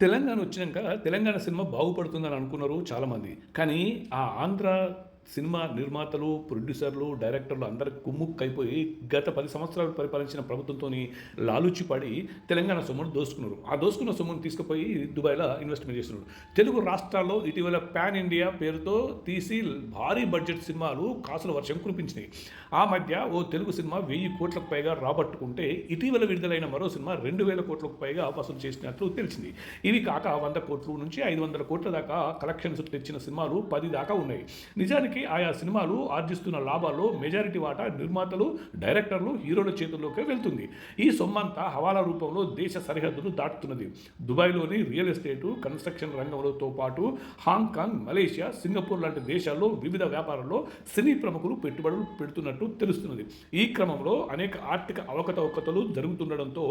తెలంగాణ వచ్చినాక తెలంగాణ సినిమా బాగుపడుతుందని అనుకున్నారు చాలామంది. కానీ ఆ ఆంధ్ర సినిమా నిర్మాతలు, ప్రొడ్యూసర్లు, డైరెక్టర్లు అందరూ కుమ్ముక్కైపోయి గత 10 సంవత్సరాలు పరిపాలించిన ప్రభుత్వంతోని లాలూచిపడి తెలంగాణ సొమ్మును దోసుకున్నారు. ఆ దోసుకున్న సొమ్మును తీసుకుపోయి దుబాయ్‌లో ఇన్వెస్ట్‌మెంట్ చేస్తున్నారు. తెలుగు రాష్ట్రాల్లో ఇటీవల పాన్ ఇండియా పేరుతో తీసి భారీ బడ్జెట్ సినిమాలు కాసుల వర్షం కురిపించినాయి. ఆ మధ్య ఓ తెలుగు సినిమా 1000 కోట్లకు పైగా రాబట్టుకుంటే ఇటీవల విడుదలైన మరో సినిమా 2000 కోట్లకు పైగా వసూలు చేసినట్లు తెలిసింది. ఇవి కాక 100 కోట్లు నుంచి 500 కోట్ల దాకా కలెక్షన్స్ తెచ్చిన సినిమాలు 10 దాకా ఉన్నాయి. నిజానికి ఆయా సినిమాలు ఆర్జిస్తున్న లాభాల్లో మెజారిటీ వాటా నిర్మాతలు, డైరెక్టర్లు, హీరోల చేతుల్లోకే వెళ్తుంది. ఈ సొమ్మంతా హవాలా రూపంలో దేశ సరిహద్దులు దాటుతున్నది. దుబాయ్లోని రియల్ ఎస్టేటు, కన్స్ట్రక్షన్ రంగంతో పాటు హాంకాంగ్, మలేషియా, సింగపూర్ లాంటి దేశాల్లో వివిధ వ్యాపారాల్లో సినీ ప్రముఖులు పెట్టుబడులు పెడుతున్నట్టు తెలుస్తున్నది. ఈ క్రమంలో అనేక ఆర్థిక అవకతవకలు జరుగుతుండడంతో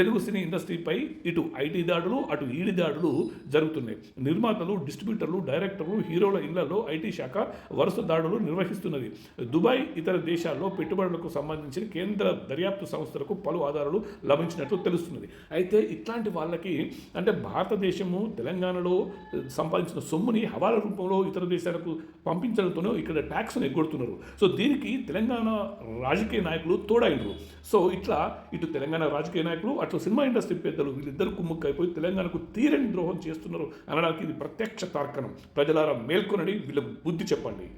తెలుగు సినీ ఇండస్ట్రీపై ఇటు ఐటీ దాడులు, అటు ఈడీ దాడులు జరుగుతున్నాయి. నిర్మాతలు, డిస్ట్రిబ్యూటర్లు, డైరెక్టర్లు, హీరోల ఇళ్లలో ఐటీ శాఖ వరుస దాడులు నిర్వహిస్తున్నది. దుబాయ్, ఇతర దేశాల్లో పెట్టుబడులకు సంబంధించిన కేంద్ర దర్యాప్తు సంస్థలకు పలు ఆధారాలు లభించినట్లు తెలుస్తున్నది. అయితే ఇట్లాంటి వాళ్ళకి అంటే భారతదేశము తెలంగాణలో సంపాదించిన సొమ్ముని హవాలా రూపంలో ఇతర దేశాలకు పంపించడంతోనే ఇక్కడ ట్యాక్స్ను ఎగ్గొడుతున్నారు. సో దీనికి తెలంగాణ రాజకీయ నాయకులు తోడైనరు. సో ఇట్లా ఇటు తెలంగాణ రాజకీయ నాయకులు, అటు సినిమా ఇండస్ట్రీ పెద్దలు వీళ్ళిద్దరు కుమ్ముక్కైపోయి తెలంగాణకు తీరని ద్రోహం చేస్తున్నారు అనడానికి ఇది ప్రత్యక్ష తార్కణం. ప్రజలారా మేల్కొనడి, వీళ్ళకు బుద్ధి చెప్పండి.